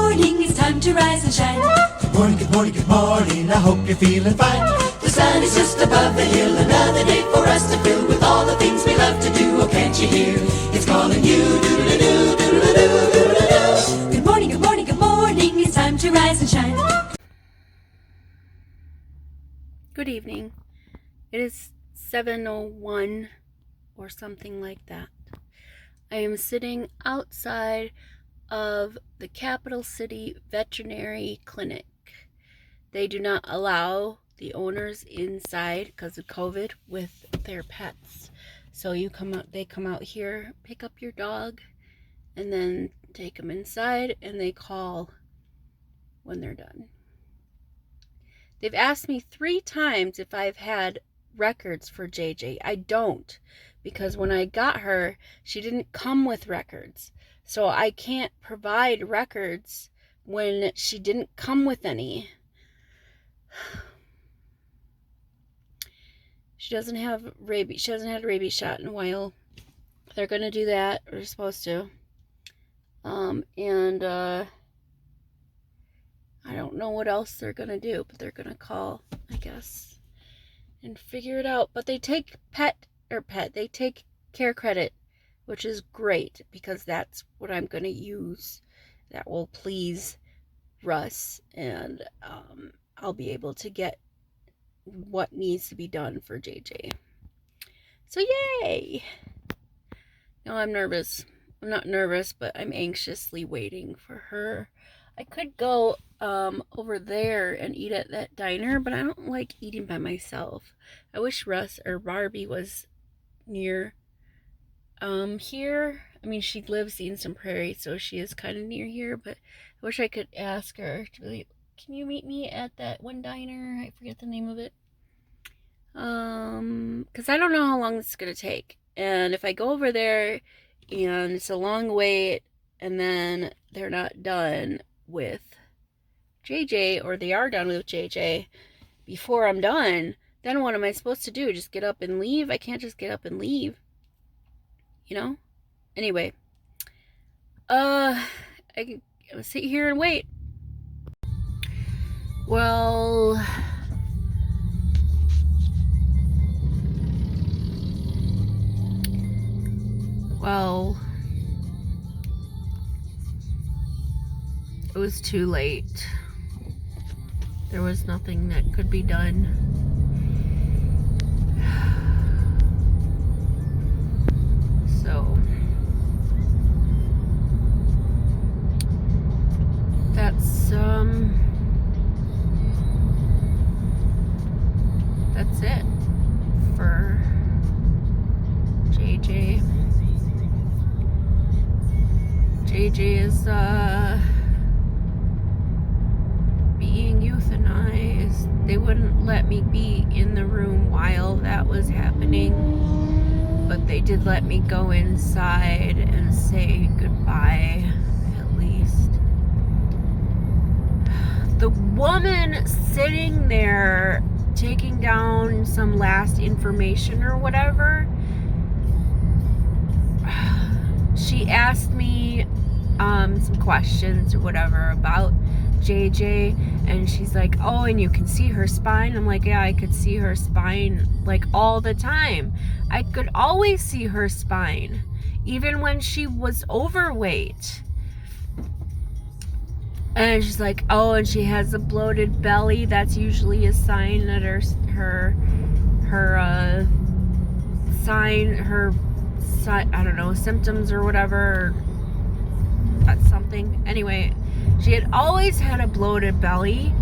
morning, it's time to rise and shine. Good morning, good morning, good morning, I hope you're feeling fine. The sun is just above the hill, another day for us to fill with all the things we love to do. Oh, can't you hear? It's calling you, doodle-doo, doodle-doo, doodle-doo. Good morning, good morning, good morning, it's time to rise and shine. Good evening. It is 7:01 or something like that. I am sitting outside of the Capital City Veterinary Clinic. They do not allow the owners inside because of COVID with their pets. So they come out here, pick up your dog, and then take them inside, and they call when they're done. They've asked me 3 times if I've had records for JJ. I don't, because when I got her, she didn't come with records. So I can't provide records when she didn't come with any. She doesn't have rabies. She hasn't had a rabies shot in a while. They're going to do that. Or supposed to. I don't know what else they're going to do, but they're going to call, I guess, and figure it out. But they take they take care credit, which is great because that's what I'm going to use. That will please Russ, and I'll be able to get what needs to be done for JJ. So yay! No, I'm nervous. I'm not nervous, but I'm anxiously waiting for her. I could go over there and eat at that diner, but I don't like eating by myself. I wish Russ or Barbie was near here. I mean, she lives in some Prairie, so she is kind of near here, but I wish I could ask her to really, can you meet me at that one diner? I forget the name of it. Because I don't know how long this is going to take. And if I go over there and it's a long wait and then they're not done with JJ, or they are done with JJ before I'm done, then what am I supposed to do? Just get up and leave? I can't just get up and leave. You know? Anyway. I can sit here and wait. Well, it was too late. There was nothing that could be done. So that's it for JJ. JJ is being euthanized. They wouldn't let me be in the room while that was happening, but they did let me go inside and say goodbye, at least. The woman sitting there taking down some last information or whatever, she asked me some questions or whatever about JJ, and she's like, oh, and you can see her spine. I'm like, yeah, I could see her spine like all the time. I could always see her spine, even when she was overweight. And she's like, oh, and she has a bloated belly. That's usually a sign that her I don't know, symptoms or whatever. That's something. Anyway, she had always had a bloated belly.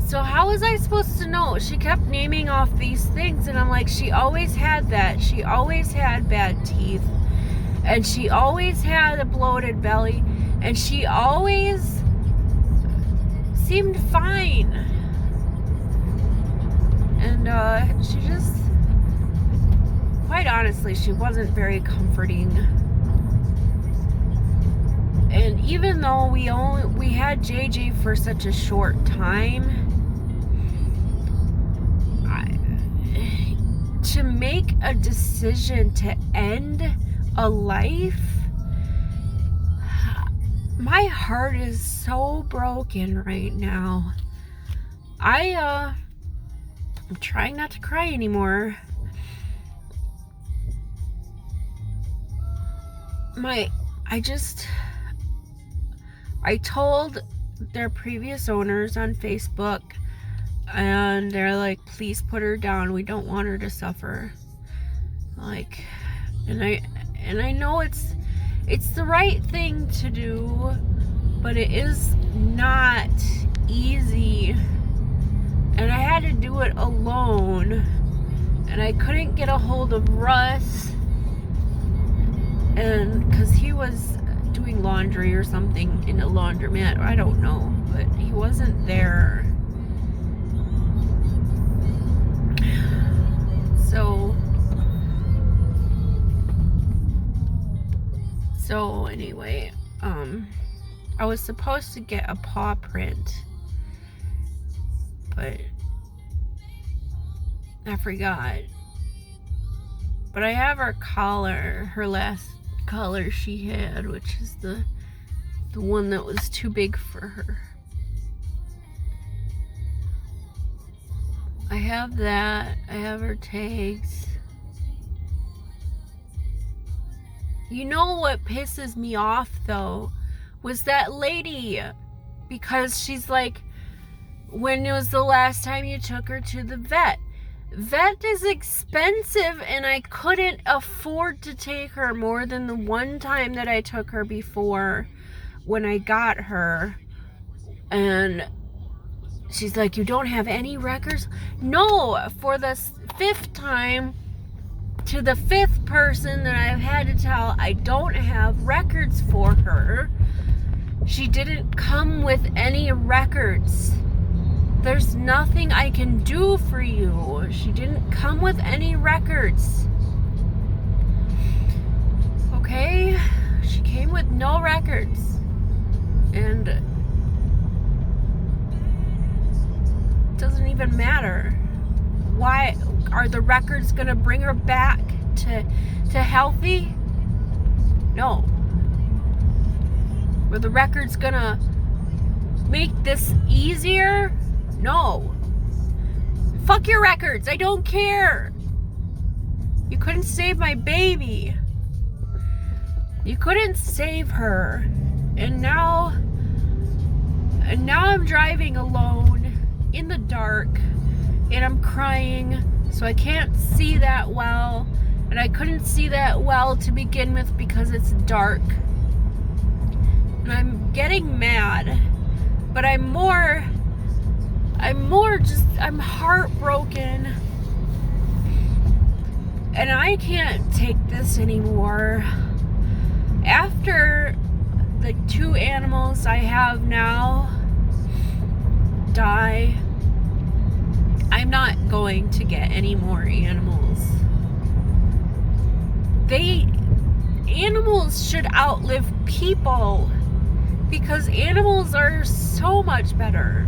So how was I supposed to know? She kept naming off these things, and I'm like, she always had that. She always had bad teeth, and she always had a bloated belly, and she always seemed fine. And she just, quite honestly, she wasn't very comforting. And even though we had JJ for such a short time, to make a decision to end a life, my heart is so broken right now. I'm trying not to cry anymore. I told their previous owners on Facebook, and they're like, please put her down. We don't want her to suffer. Like, and I know it's the right thing to do, but it is not easy. And I had to do it alone. And I couldn't get a hold of Russ, and because he was doing laundry or something in a laundromat, I don't know, but he wasn't there. So anyway, I was supposed to get a paw print, but I forgot. But I have her collar, her last collar she had, which is the one that was too big for her. I have that. I have her tags. You know what pisses me off though was that lady, because she's like, when was the last time you took her to the vet? Vet is expensive, and I couldn't afford to take her more than the one time that I took her before when I got her. And she's like, you don't have any records? No, for the 5th time, to the 5th person that I've had to tell I don't have records for her, she didn't come with any records. There's nothing I can do for you. She didn't come with any records. Okay? She came with no records. And it doesn't even matter. Why are the records gonna bring her back to healthy? No. Were the records gonna make this easier? No. Fuck your records. I don't care. You couldn't save my baby. You couldn't save her. And now I'm driving alone in the dark, and I'm crying, so I can't see that well. And I couldn't see that well to begin with because it's dark. And I'm getting mad. But I'm heartbroken. And I can't take this anymore. After the 2 animals I have now die, I'm not going to get any more animals. Animals should outlive people, because animals are so much better.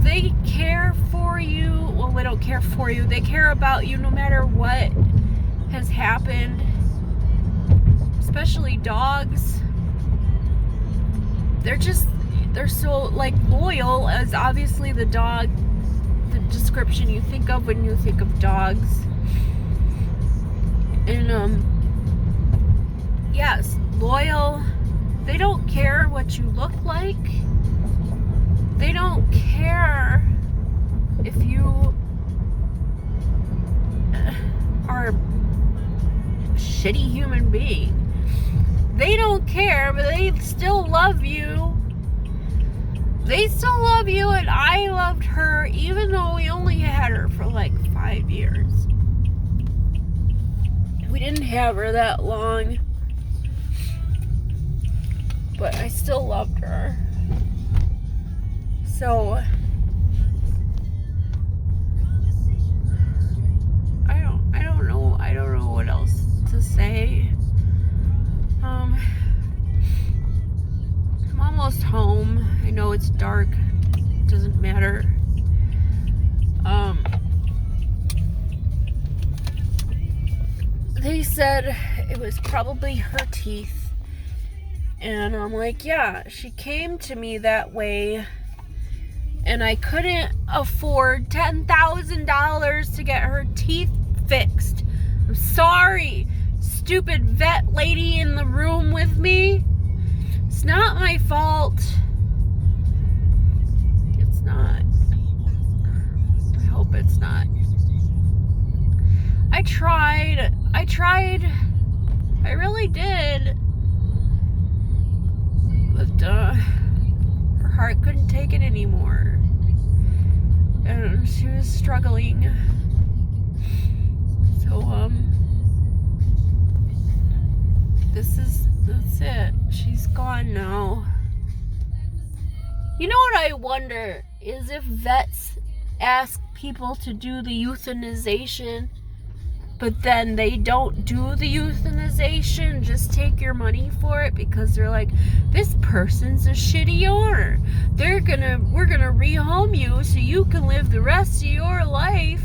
They care for you. Well, they don't care for you. They care about you no matter what has happened. Especially dogs. They're so like loyal, as obviously the dog, the description you think of when you think of dogs. And yes, loyal. They don't care what you look like. They don't care if you are a shitty human being. They don't care, but they still love you. They still love you, and I loved her even though we only had her for like 5 years. We didn't have her that long, but I still loved her. So I don't know what else to say. I'm almost home. I know it's dark. It doesn't matter. They said it was probably her teeth, And I'm like, yeah, she came to me that way, and I couldn't afford $10,000 to get her teeth fixed. I'm sorry, stupid vet lady in the room with me. It's not my fault. It's not. I hope it's not. I tried. I really did. But her heart couldn't take it anymore. And she was struggling. So, that's it. She's gone now. You know what I wonder is if vets ask people to do the euthanization, but then they don't do the euthanization, just take your money for it because they're like, this person's a shitty owner. We're gonna rehome you so you can live the rest of your life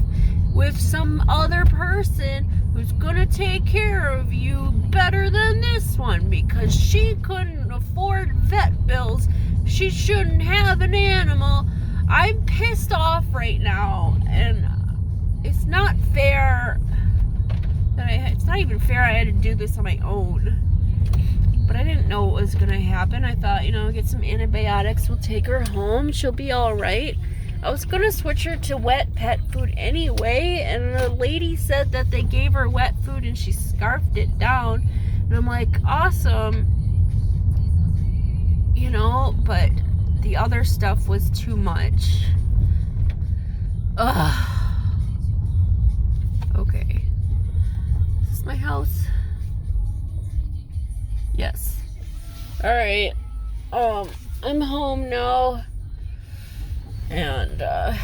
with some other person who's gonna take care of you better than this one because she couldn't afford vet bills. She shouldn't have an animal. I'm pissed off right now, and it's not fair. It's not even fair I had to do this on my own. But I didn't know what was going to happen. I thought, get some antibiotics. We'll take her home. She'll be all right. I was going to switch her to wet pet food anyway. And the lady said that they gave her wet food and she scarfed it down. And I'm like, awesome. But the other stuff was too much. Ugh. Okay. My house. Yes. Alright. I'm home now. And I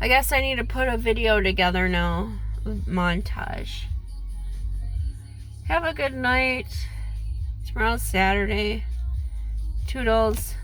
guess I need to put a video together now. Montage. Have a good night. Tomorrow's Saturday. Toodles.